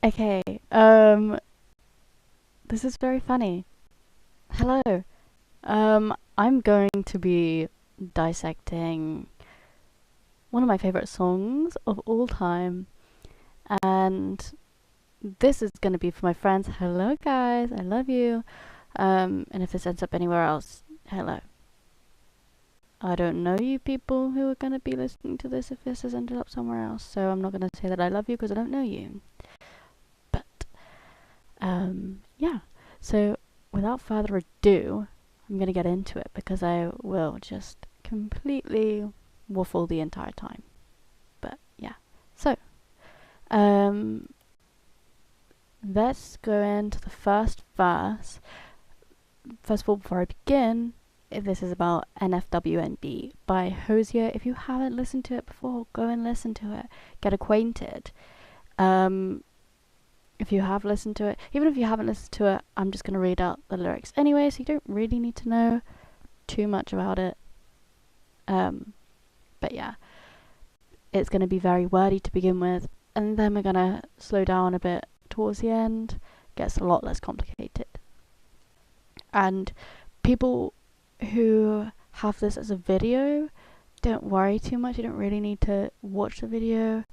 Okay, this is very funny. Hello. I'm going to be dissecting one of my favorite songs of all time, and this is going to be for my friends. Hello, guys. I love you. And if this ends up anywhere else, hello. I don't know you people who are going to be listening to this if this has ended up somewhere else, so I'm not going to say that I love you because I don't know you. But, yeah. So, without further ado, I'm going to get into it because I will just completely waffle the entire time. But, yeah. So, um, let's go into the first verse. First of all, before I begin, this is about NFWMB by Hozier. If you haven't listened to it before, go and listen to it. Get acquainted. If you have listened to it, even if you haven't listened to it, I'm just going to read out the lyrics anyway, so you don't really need to know too much about it. But yeah, it's going to be very wordy to begin with, and then we're going to slow down a bit towards the end. Gets a lot less complicated. And people who have this as a video, don't worry too much. You don't really need to watch the video.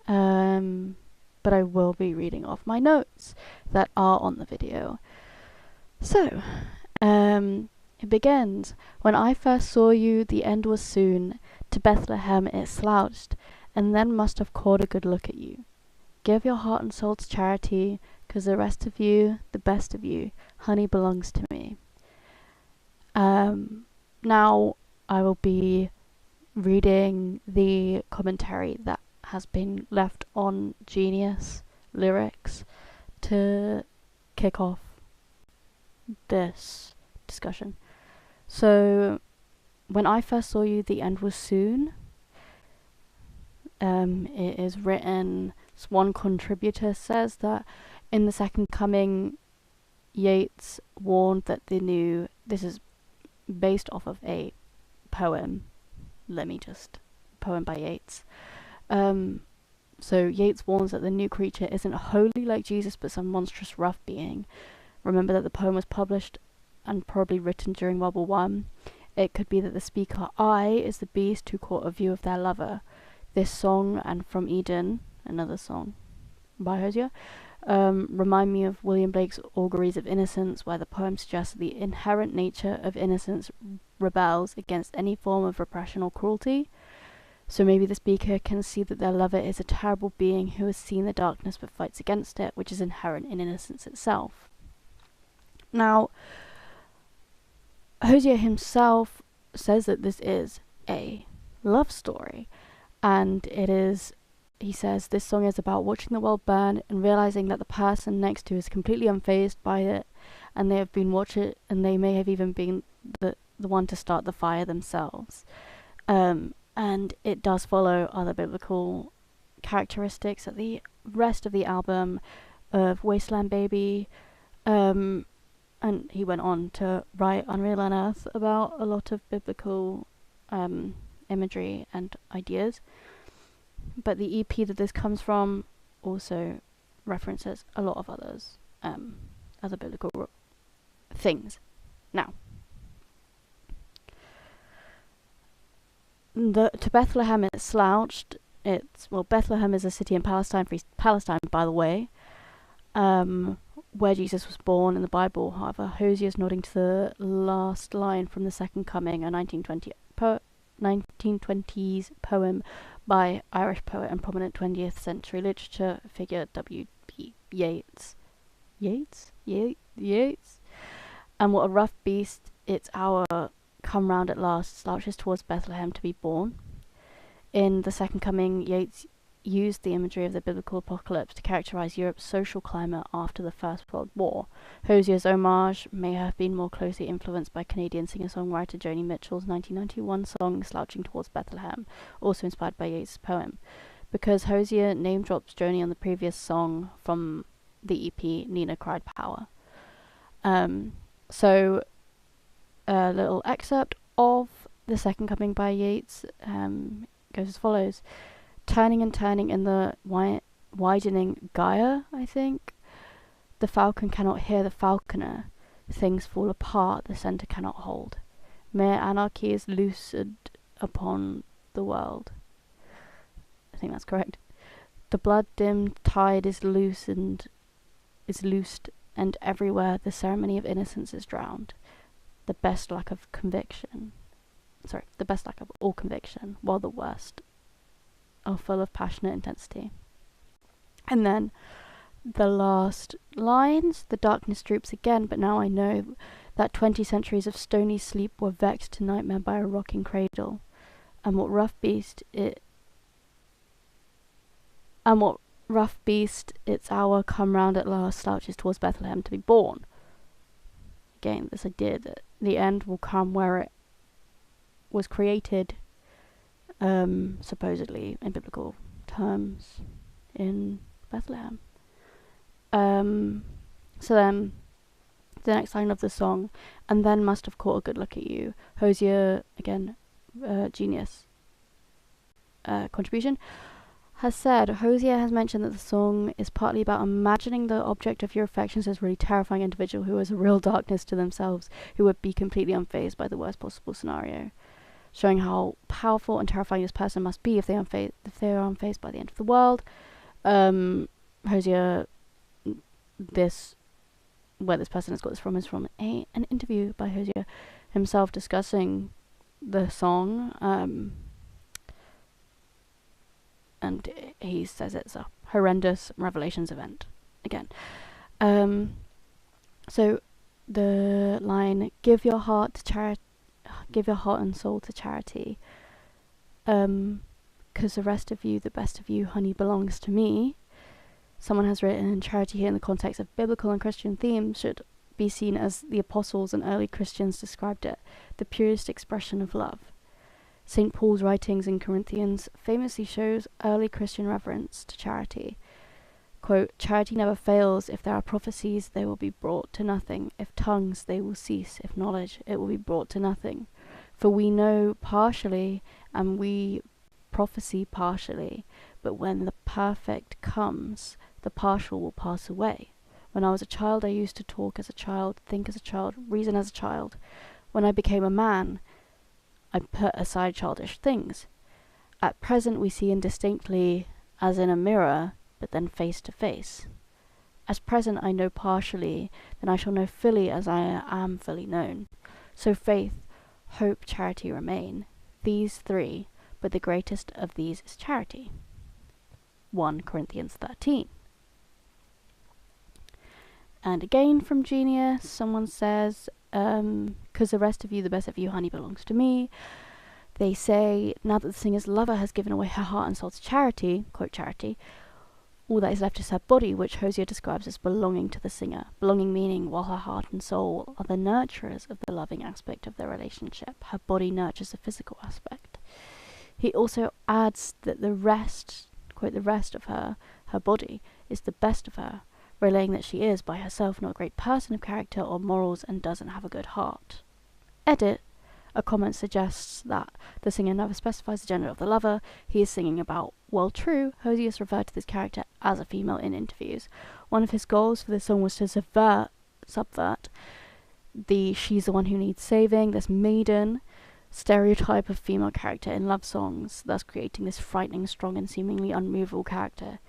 But I will be reading off my notes that are on the video. So, it begins. When I first saw you, the end was soon. To Bethlehem it slouched, and then must have caught a good look at you. Give your heart and soul to charity, 'cause the rest of you, the best of you, honey belongs to me. Now I will be reading the commentary that has been left on Genius Lyrics to kick off this discussion. So, when I first saw you, the end was soon. It is written, one contributor says that in the second coming, Yeats warned that this is based off of a poem. Poem by Yeats. So Yeats warns that the new creature isn't wholly like Jesus, but some monstrous rough being. Remember that the poem was published and probably written during World War One. It could be that the speaker I is the beast who caught a view of their lover. This song and From Eden, another song by Hozier, remind me of William Blake's Auguries of Innocence, where the poem suggests that the inherent nature of innocence rebels against any form of repression or cruelty. So maybe the speaker can see that their lover is a terrible being who has seen the darkness but fights against it, which is inherent in innocence itself. Now, Hozier himself says that this is a love story, and he says this song is about watching the world burn and realizing that the person next to you is completely unfazed by it, and they have been watching, and they may have even been the one to start the fire themselves. And it does follow other biblical characteristics that the rest of the album of Wasteland Baby, and he went on to write Unreal on Earth about a lot of biblical imagery and ideas. But the EP that this comes from also references a lot of other biblical things. Now, to Bethlehem it slouched. Bethlehem is a city in Palestine, by the way, where Jesus was born in the Bible. However, Hozier is nodding to the last line from the Second Coming, a 1920s poem by Irish poet and prominent 20th century literature figure W.B. Yeats. Yeats? And what a rough beast, it's our come round at last, slouches towards Bethlehem to be born. In The Second Coming, Yeats used the imagery of the biblical apocalypse to characterize Europe's social climate after the First World War. Hozier's homage may have been more closely influenced by Canadian singer-songwriter Joni Mitchell's 1991 song Slouching Towards Bethlehem, also inspired by Yeats' poem. Because Hozier name-drops Joni on the previous song from the EP, Nina Cried Power. So a little excerpt of The Second Coming by Yeats goes as follows. Turning and turning in the widening Gaia, I think. The falcon cannot hear the falconer. Things fall apart, the centre cannot hold. Mere anarchy is loosed upon the world. I think that's correct. The blood-dimmed tide is loosed, and everywhere the ceremony of innocence is drowned. The best lack of all conviction, while the worst are full of passionate intensity. And then the last lines, the darkness droops again, but now I know that 20 centuries of stony sleep were vexed to nightmare by a rocking cradle, and what rough beast its hour come round at last slouches towards Bethlehem to be born. Again, this idea that the end will come where it was created, supposedly in biblical terms, in Bethlehem. So then, the next line of the song, and then must have caught a good look at you. Hozier, again, genius contribution, has said, Hozier has mentioned that the song is partly about imagining the object of your affections as a really terrifying individual who has a real darkness to themselves, who would be completely unfazed by the worst possible scenario, showing how powerful and terrifying this person must be if they are unfazed by the end of the world. Hozier, where this person has got this from is from an interview by Hozier himself discussing the song, and he says it's a horrendous Revelations event again. So the line, give your heart and soul to charity, 'cause the rest of you, the best of you, honey, belongs to me. Someone has written, charity here in the context of biblical and Christian themes should be seen as the apostles and early Christians described it, the purest expression of love. St. Paul's writings in Corinthians famously shows early Christian reverence to charity. Quote, charity never fails. If there are prophecies, they will be brought to nothing. If tongues, they will cease. If knowledge, it will be brought to nothing. For we know partially, and we prophesy partially, but when the perfect comes, the partial will pass away. When I was a child, I used to talk as a child, think as a child, reason as a child. When I became a man, I put aside childish things. At present we see indistinctly as in a mirror, but then face to face. As present I know partially, then I shall know fully as I am fully known. So faith, hope, charity remain, these three, but the greatest of these is charity. 1 Corinthians 13. And again from Genius, someone says, 'cause the rest of you, the best of you, honey, belongs to me. They say, now that the singer's lover has given away her heart and soul to charity, quote charity, all that is left is her body, which Hozier describes as belonging to the singer. Belonging meaning, while her heart and soul are the nurturers of the loving aspect of their relationship, her body nurtures the physical aspect. He also adds that the rest, quote, the rest of her body, is the best of her, relaying that she is, by herself, not a great person of character or morals and doesn't have a good heart. Edit. A comment suggests that the singer never specifies the gender of the lover he is singing about. While true, Hozier has referred to this character as a female in interviews. One of his goals for this song was to subvert the she's the one who needs saving, this maiden stereotype of female character in love songs, thus creating this frightening, strong and seemingly unmovable character.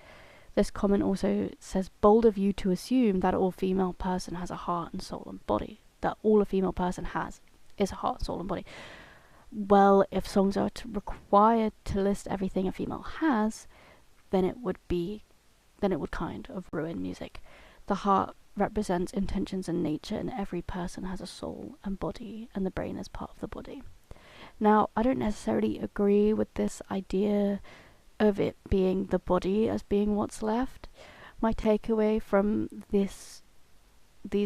This comment also says, bold of you to assume that all female person has a heart and soul and body. That all a female person has is a heart, soul and body. Well, if songs are required to list everything a female has, then it would kind of ruin music. The heart represents intentions and nature, and every person has a soul and body, and the brain is part of the body. Now, I don't necessarily agree with this idea of it being the body as being what's left. My takeaway from these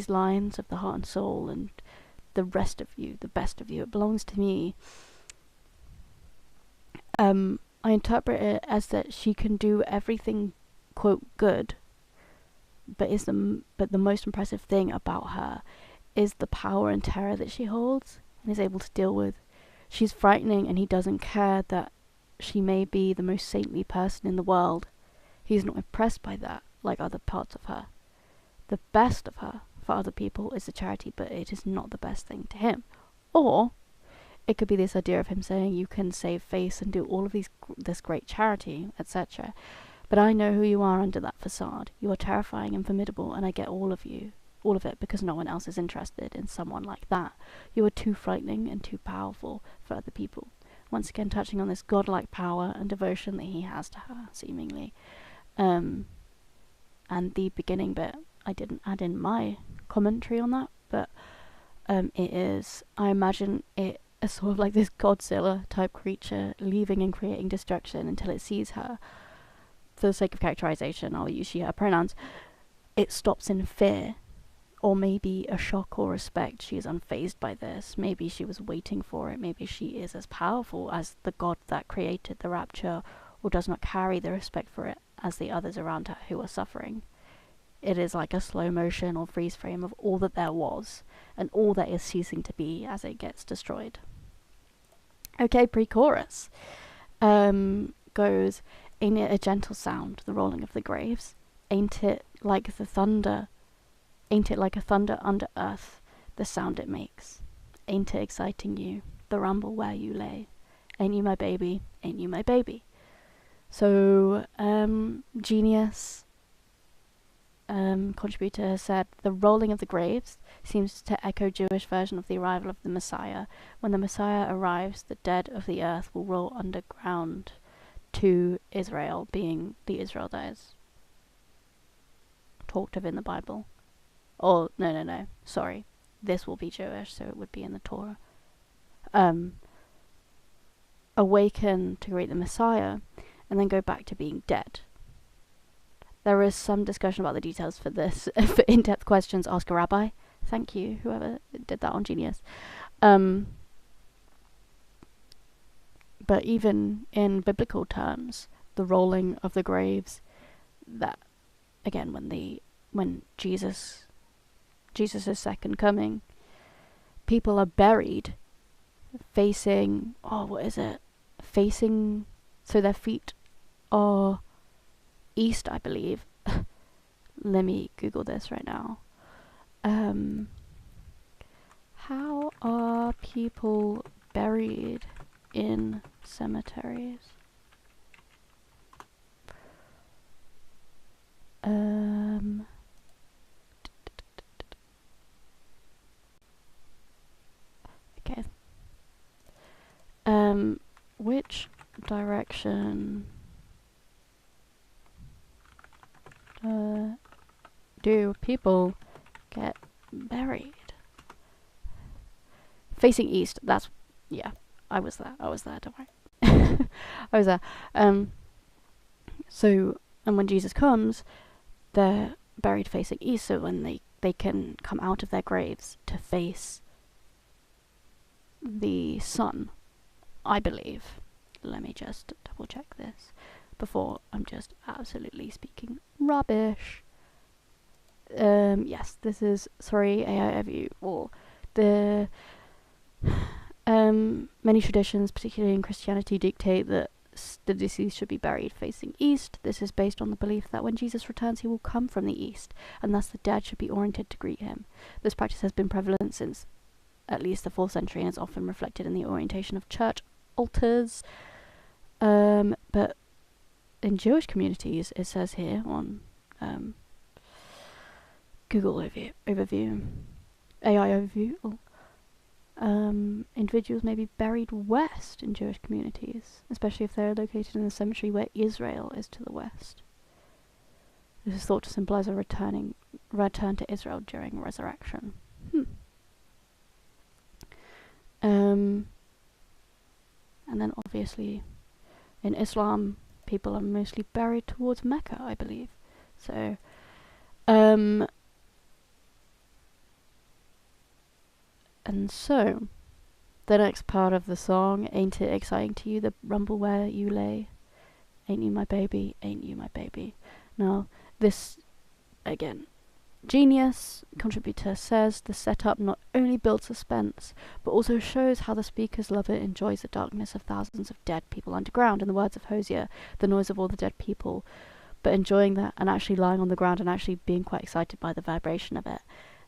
lines of the heart and soul and the rest of you, the best of you, it belongs to me, I interpret it as that she can do everything, quote, good, but the most impressive thing about her is the power and terror that she holds and is able to deal with. She's frightening, and he doesn't care that she may be the most saintly person in the world. He's not impressed by that, like other parts of her. The best of her, for other people, is the charity, but it is not the best thing to him. Or it could be this idea of him saying, you can save face and do all of this great charity, etc. But I know who you are under that facade. You are terrifying and formidable, and I get all of it, because no one else is interested in someone like that. You are too frightening and too powerful for other people. Once again, touching on this godlike power and devotion that he has to her, seemingly. And the beginning bit, I didn't add in my commentary on that, but it is, I imagine it as sort of like this Godzilla type creature leaving and creating destruction until it sees her. For the sake of characterization, I'll use she, her pronouns. It stops in fear, or maybe a shock or respect. She is unfazed by this. Maybe she was waiting for it. Maybe she is as powerful as the god that created the rapture, or does not carry the respect for it as the others around her who are suffering. It is like a slow motion or freeze frame of all that there was, and all that is ceasing to be as it gets destroyed. Okay, pre-chorus goes, ain't it a gentle sound, the rolling of the graves? Ain't it like the thunder? Ain't it like a thunder under earth, the sound it makes? Ain't it exciting you, the rumble where you lay? Ain't you my baby? Ain't you my baby? So, Genius contributor has said, the rolling of the graves seems to echo Jewish version of the arrival of the Messiah. When the Messiah arrives, the dead of the earth will roll underground to Israel, being the Israel that is talked of in the Bible. Or, no, sorry. This will be Jewish, so it would be in the Torah. Awaken to greet the Messiah, and then go back to being dead. There is some discussion about the details for this. For in-depth questions, ask a rabbi. Thank you, whoever did that on Genius. But even in biblical terms, the rolling of the graves, that, again, when Jesus' second coming, people are buried facing, facing, so their feet are east, I believe. Let me Google this right now. How are people buried in cemeteries? Okay. Which direction do people get buried? Facing east. That's, yeah. I was there. Don't worry. I was there. So, and when Jesus comes, they're buried facing east. So when they can come out of their graves to face the sun, I believe. Let me just double check this before I'm just absolutely speaking rubbish. Yes, this is, sorry, AI view, or the many traditions, particularly in Christianity, dictate that the deceased should be buried facing east. This is based on the belief that when Jesus returns, he will come from the east, and thus the dead should be oriented to greet him. This practice has been prevalent since at least the 4th century, and is often reflected in the orientation of church altars. But in Jewish communities, it says here on Google overview, AI overview, individuals may be buried west in Jewish communities, especially if they are located in a cemetery where Israel is to the west. This is thought to symbolize a return to Israel during resurrection. And then obviously in Islam, people are mostly buried towards Mecca, I believe. So, and so, the next part of the song, ain't it exciting to you, the rumble where you lay? Ain't you my baby, ain't you my baby? Now, this, again, Genius contributor says the setup not only builds suspense, but also shows how the speaker's lover enjoys the darkness of thousands of dead people underground. In the words of Hozier, the noise of all the dead people but enjoying that and actually lying on the ground and actually being quite excited by the vibration of it.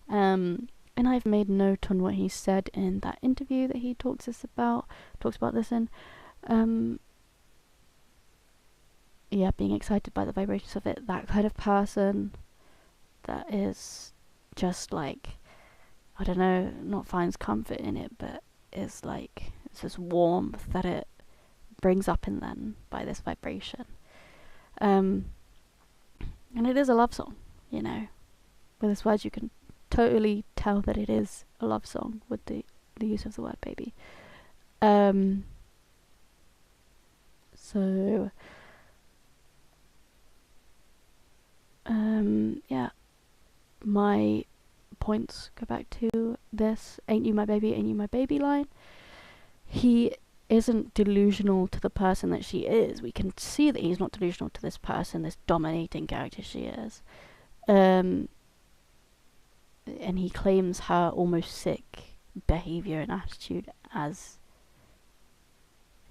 And I've made note on what he said in that interview that he talks about this in. Yeah, being excited by the vibrations of it, that kind of person that is just like, I don't know, not finds comfort in it, but is like, it's this warmth that it brings up in them by this vibration. And it is a love song, you know. With its words, you can totally tell that it is a love song with the use of the word baby. So yeah, my points go back to this ain't you my baby line. He isn't delusional to the person that she is. We can see that he's not delusional to this person, this dominating character she is. And he claims her almost sick behavior and attitude as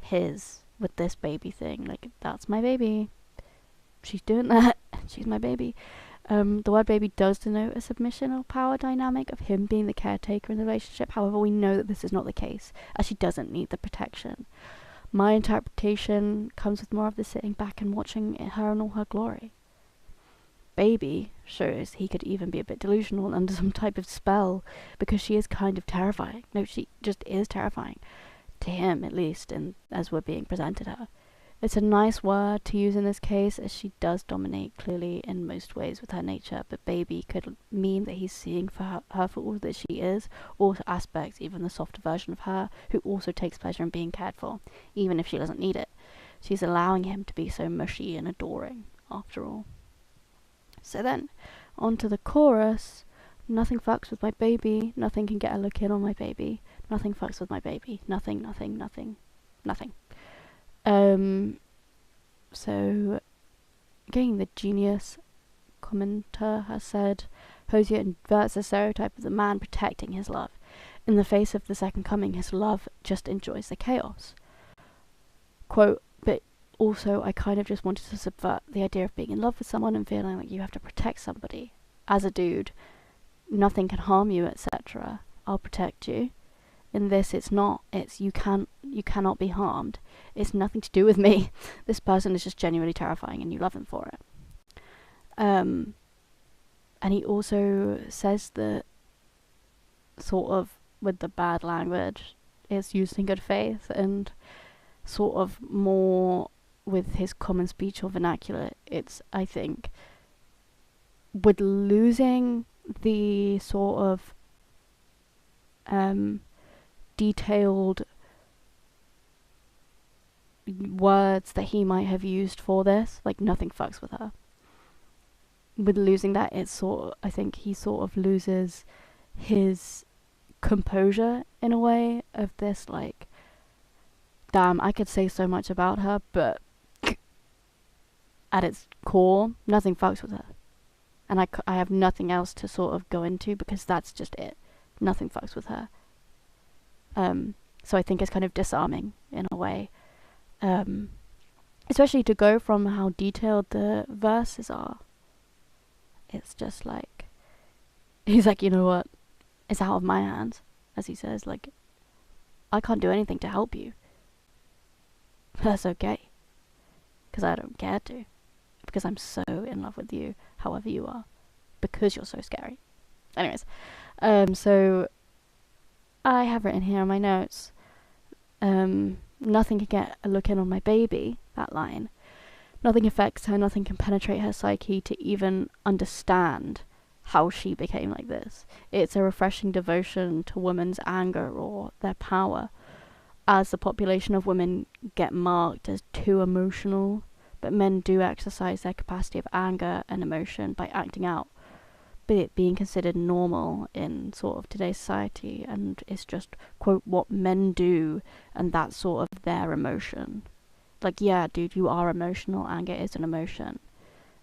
his with this baby thing. Like, that's my baby. She's doing that. She's my baby. The word baby does denote a submission or power dynamic of him being the caretaker in the relationship. However, we know that this is not the case, as she doesn't need the protection. My interpretation comes with more of the sitting back and watching her in all her glory. Baby shows he could even be a bit delusional under some type of spell, because she is kind of terrifying. No, she just is terrifying. To him, at least, and as we're being presented her. It's a nice word to use in this case, as she does dominate clearly in most ways with her nature, but baby could mean that he's seeing her for all that she is, all aspects, even the softer version of her, who also takes pleasure in being cared for, even if she doesn't need it. She's allowing him to be so mushy and adoring, after all. So then, on to the chorus. Nothing fucks with my baby, nothing can get a look in on my baby, nothing fucks with my baby, nothing. So, again, the genius commenter has said, Hozier inverts the stereotype of the man protecting his love. In the face of the second coming, his love just enjoys the chaos. Quote, but also I kind of just wanted to subvert the idea of being in love with someone and feeling like you have to protect somebody. As a dude, nothing can harm you, etc. I'll protect you. In this, it's not. It's you cannot be harmed. It's nothing to do with me. This person is just genuinely terrifying, and you love him for it. And he also says that, sort of with the bad language, it's used in good faith, and sort of more with his common speech or vernacular. It's, I think, with losing the sort of detailed words that he might have used for this, like nothing fucks with her. With losing that, it's I think he sort of loses his composure in a way of this, like, damn, I could say so much about her, but at its core, nothing fucks with her. And I have nothing else to sort of go into, because that's just it. Nothing fucks with her. So I think it's kind of disarming in a way. Especially to go from how detailed the verses are. It's just like, he's like, you know what? It's out of my hands, as he says. Like, I can't do anything to help you. That's okay. Because I don't care to. Because I'm so in love with you, however you are. Because you're so scary. Anyways, so I have written here in my notes, nothing can get a look in on my baby, that line. Nothing affects her, nothing can penetrate her psyche to even understand how she became like this. It's a refreshing devotion to women's anger or their power, as the population of women get marked as too emotional, but men do exercise their capacity of anger and emotion by acting out, but it being considered normal in sort of today's society, and it's just, quote, what men do, and that's sort of their emotion. Like, yeah, dude, you are emotional, anger is an emotion,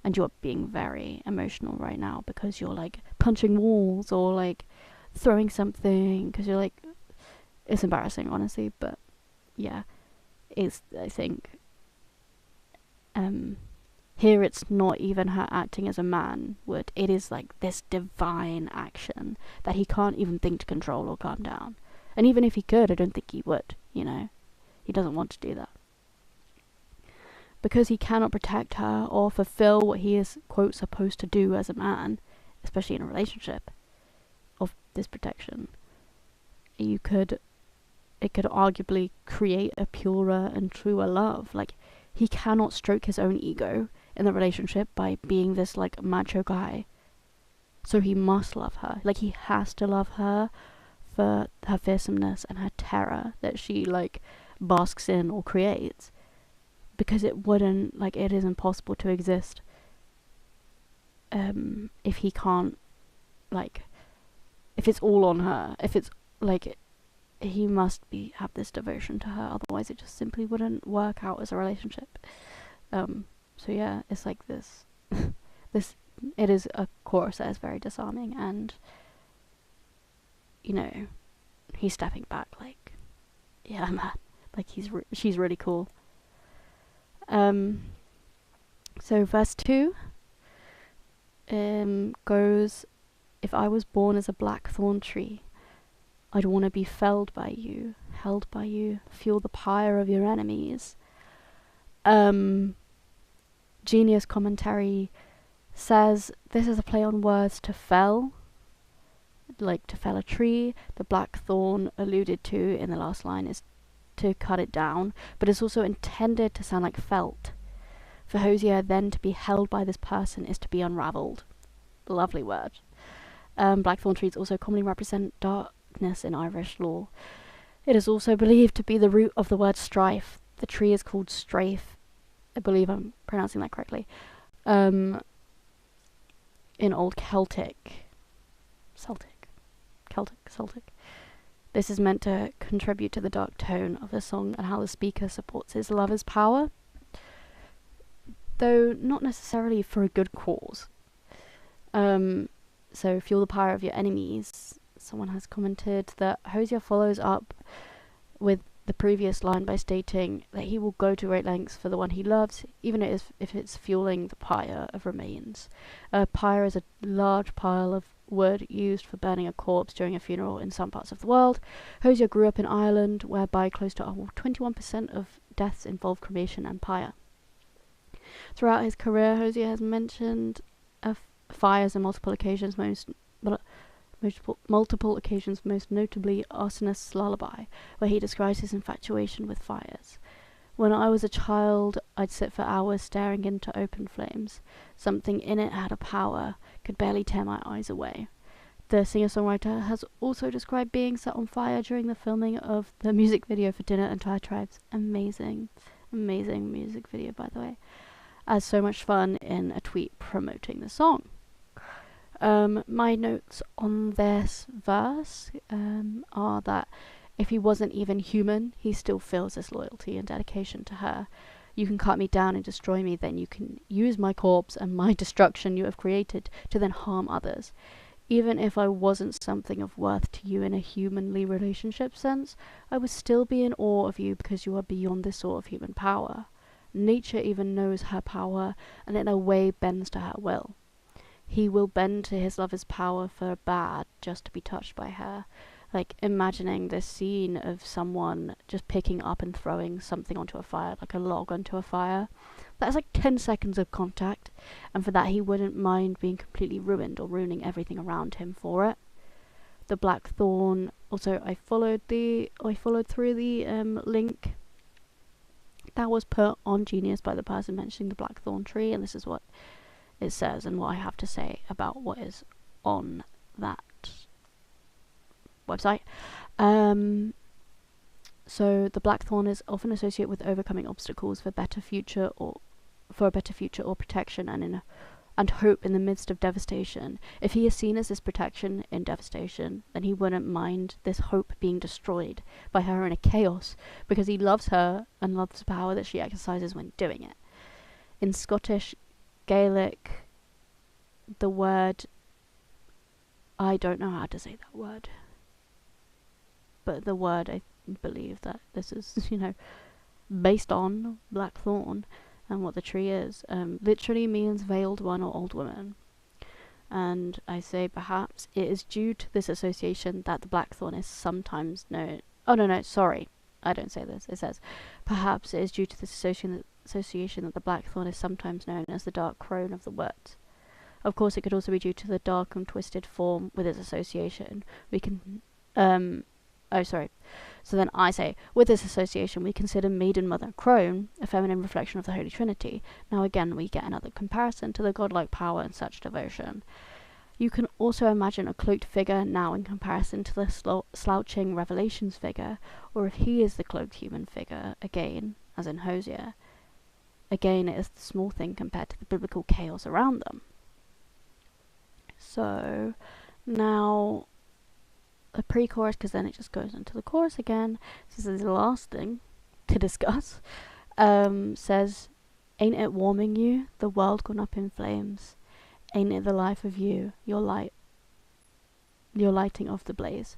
and you're being very emotional right now because you're, like, punching walls, or, like, throwing something, because you're, like, it's embarrassing, honestly, but, yeah, it's, I think, Here it's not even her acting as a man would. It is like this divine action that he can't even think to control or calm down. And even if he could, I don't think he would, you know. He doesn't want to do that. Because he cannot protect her or fulfill what he is, quote, supposed to do as a man, especially in a relationship of this protection, it could arguably create a purer and truer love. Like, he cannot stroke his own ego in the relationship by being this, like, macho guy. So he must love her. Like, he has to love her for her fearsomeness and her terror that she, like, basks in or creates. Because it wouldn't, like, it is impossible to exist if he can't, like, if it's all on her. If it's, like, he must have this devotion to her, otherwise it just simply wouldn't work out as a relationship. So yeah, it's like this it is a chorus that is very disarming, and, you know, he's stepping back like, yeah, man, like, she's really cool. So verse 2 goes, if I was born as a blackthorn tree, I'd want to be felled by you, held by you, fuel the pyre of your enemies. Genius Commentary says this is a play on words to fell, like to fell a tree. The blackthorn alluded to in the last line is to cut it down, but it's also intended to sound like felt. For Hozier, then to be held by this person is to be unravelled. Lovely word. Blackthorn trees also commonly represent darkness in Irish lore. It is also believed to be the root of the word strife. The tree is called strafe. I believe I'm pronouncing that correctly. In Old Celtic. This is meant to contribute to the dark tone of the song and how the speaker supports his lover's power, though not necessarily for a good cause. So fuel the pyre of your enemies. Someone has commented that Hozier follows up with the previous line by stating that he will go to great lengths for the one he loves, even if it's fueling the pyre of remains. A pyre is a large pile of wood used for burning a corpse during a funeral in some parts of the world. Hozier grew up in Ireland, whereby close to 21% of deaths involve cremation and pyre. Throughout his career, Hozier has mentioned fires on multiple occasions, most notably Arsonist's Lullaby, where he describes his infatuation with fires. When I was a child, I'd sit for hours staring into open flames. Something in it had a power, could barely tear my eyes away. The singer-songwriter has also described being set on fire during the filming of the music video for Dinner and Tribes. Amazing music video, by the way. As so much fun in a tweet promoting the song. My notes on this verse are that if he wasn't even human, he still feels this loyalty and dedication to her. You can cut me down and destroy me, then you can use my corpse and my destruction you have created to then harm others. Even if I wasn't something of worth to you in a humanly relationship sense, I would still be in awe of you because you are beyond this sort of human power. Nature even knows her power, and in a way bends to her will. He will bend to his lover's power for bad just to be touched by her. Like, imagining this scene of someone just picking up and throwing something onto a fire, like a log onto a fire. That's like 10 seconds of contact, and for that he wouldn't mind being completely ruined or ruining everything around him for it. The blackthorn, also I followed through the link that was put on Genius by the person mentioning the blackthorn tree, and this is what it says and what I have to say about what is on that website. So the blackthorn is often associated with overcoming obstacles for a better future or protection and hope in the midst of devastation. If he is seen as this protection in devastation, then he wouldn't mind this hope being destroyed by her in a chaos, because he loves her and loves the power that she exercises when doing it. In Scottish Gaelic, the word, I don't know how to say that word, but the word, I believe that this is, based on blackthorn, and what the tree is, literally means veiled one or old woman. And I say perhaps it is due to this association that the blackthorn is sometimes known. Oh no, sorry, I don't say this. It says perhaps it is due to this association that the blackthorn is sometimes known as the dark crone of the woods. Of course, it could also be due to the dark and twisted form with its association. We can, So then I say, with this association, we consider Maiden Mother Crone a feminine reflection of the Holy Trinity. Now again, we get another comparison to the godlike power and such devotion. You can also imagine a cloaked figure now in comparison to the slouching Revelations figure, or if he is the cloaked human figure, again, as in Hozier. Again, it is the small thing compared to the biblical chaos around them. So, now a pre-chorus, because then it just goes into the chorus again. This is the last thing to discuss. Says, ain't it warming you, the world gone up in flames? Ain't it the life of you, your lighting of the blaze?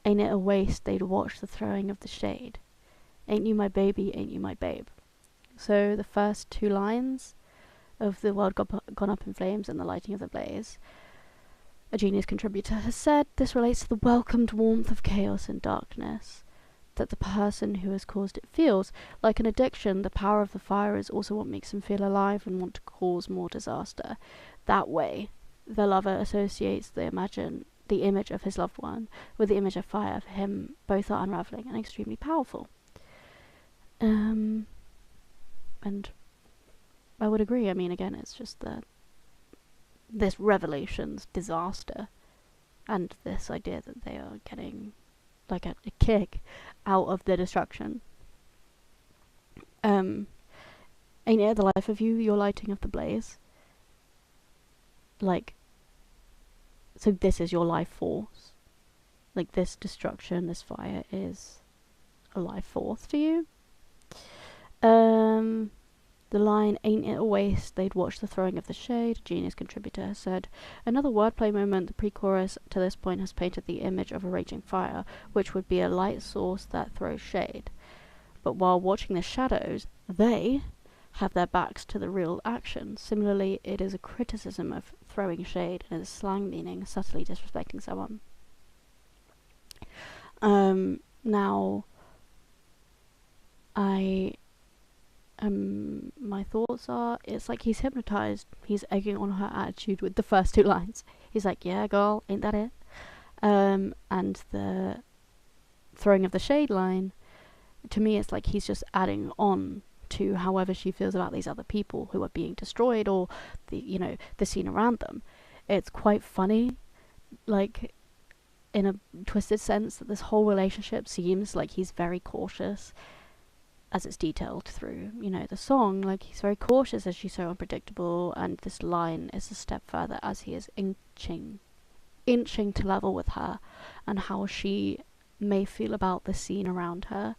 Ain't it a waste they'd watch the throwing of the shade? Ain't you my baby, ain't you my babe? So the first two lines of the world gone up in flames and the lighting of the blaze, a Genius contributor has said this relates to the welcomed warmth of chaos and darkness that the person who has caused it feels. Like an addiction, the power of the fire is also what makes him feel alive and want to cause more disaster. That way, the lover associates the image of his loved one with the image of fire. For him, both are unraveling and extremely powerful. And I would agree. I mean, again, it's just this Revelation's disaster and this idea that they are getting like a kick out of the destruction. Ain't it the life of you, your lighting of the blaze? Like, so this is your life force. Like, this destruction, this fire is a life force to you. The line, ain't it a waste they'd watch the throwing of the shade, a Genius contributor has said. Another wordplay moment, the pre-chorus to this point has painted the image of a raging fire, which would be a light source that throws shade. But while watching the shadows, they have their backs to the real action. Similarly, it is a criticism of throwing shade and a slang meaning subtly disrespecting someone. Now, my thoughts are, it's like he's hypnotized. He's egging on her attitude with the first two lines. He's like, yeah, girl, ain't that it? And the throwing of the shade line, to me, it's like he's just adding on to however she feels about these other people who are being destroyed, or the scene around them. It's quite funny, like, in a twisted sense, that this whole relationship seems like he's very cautious, as it's detailed through, the song. Like, he's very cautious as she's so unpredictable, and this line is a step further as he is inching to level with her and how she may feel about the scene around her.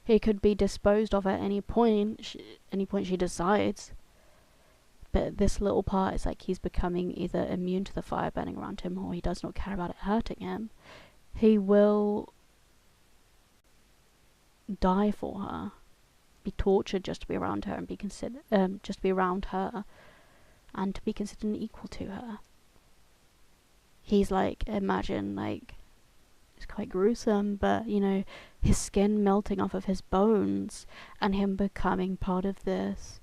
He could be disposed of at any point she decides, but this little part is like he's becoming either immune to the fire burning around him, or he does not care about it hurting him. He will die for her, be tortured just to be around her, and be considered just to be around her, and to be considered an equal to her. He's like, imagine, like, it's quite gruesome, but his skin melting off of his bones and him becoming part of this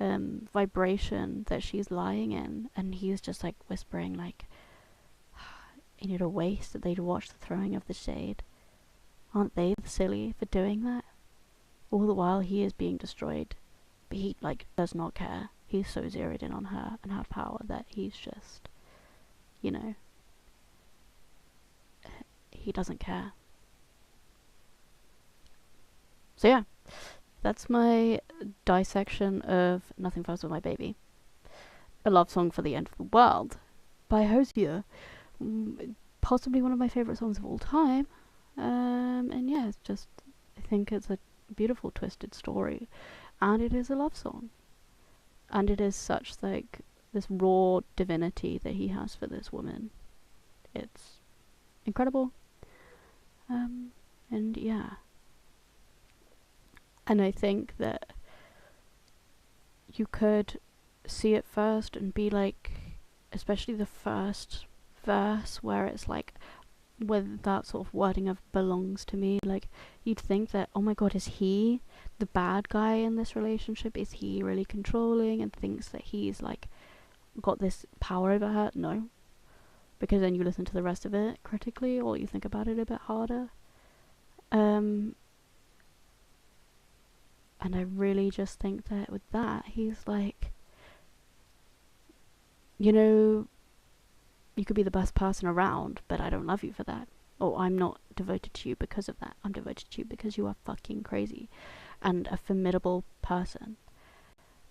vibration that she's lying in, and he's just like whispering, like, ain't it a waste that they'd watch the throwing of the shade? Aren't they silly for doing that? All the while he is being destroyed, but he does not care. He's so zeroed in on her and her power that he's just, he doesn't care. So yeah, that's my dissection of Nothing Fuss With My Baby, a love song for the end of the world by Hozier. Possibly one of my favourite songs of all time. And yeah, it's just, I think it's a beautiful twisted story, and it is a love song, and it is such like this raw divinity that he has for this woman. It's incredible. And yeah, and I think that you could see it first and be like, especially the first verse where it's like, with that sort of wording of belongs to me, like, you'd think that, oh my god, is he the bad guy in this relationship? Is he really controlling and thinks that he's like got this power over her? No, because then you listen to the rest of it critically, or you think about it a bit harder. And I really just think that with that, he's like, you know, you could be the best person around, but I don't love you for that. Or I'm not devoted to you because of that. I'm devoted to you because you are fucking crazy and a formidable person.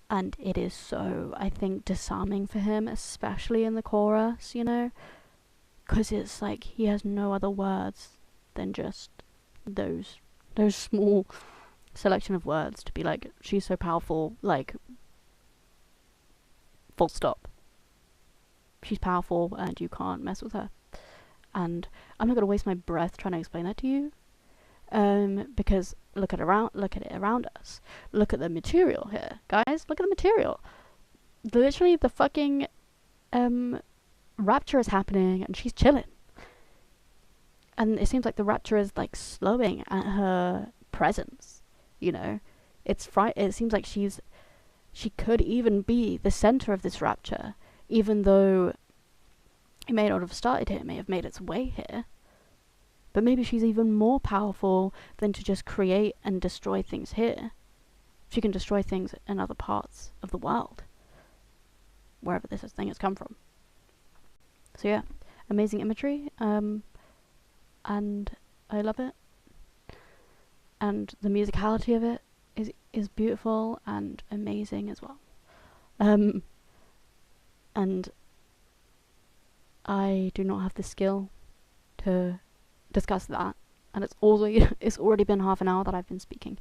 And it is so, I think, disarming for him, especially in the chorus, you know? Because it's like he has no other words than just those small selection of words to be like, she's so powerful, like, full stop. She's powerful and you can't mess with her. And I'm not going to waste my breath trying to explain that to you, because look at it around us. Look at the material here, guys. Look at the material. Literally, the fucking rapture is happening, and she's chilling. And it seems like the rapture is like slowing at her presence. You know, it seems like she could even be the center of this rapture, even though it may not have started here, it may have made its way here. But maybe she's even more powerful than to just create and destroy things here. She can destroy things in other parts of the world, wherever this thing has come from. So yeah, amazing imagery, and I love it. And the musicality of it is beautiful and amazing as well. And I do not have the skill to discuss that, and it's already been half an hour that I've been speaking.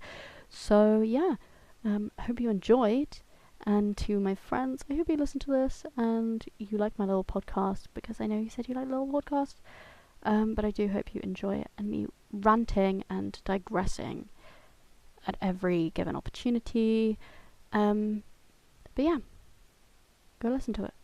So yeah, hope you enjoyed, and to my friends, I hope you listen to this and you like my little podcast, because I know you said you like little podcasts, but I do hope you enjoy it, and me ranting and digressing at every given opportunity. But yeah, go listen to it.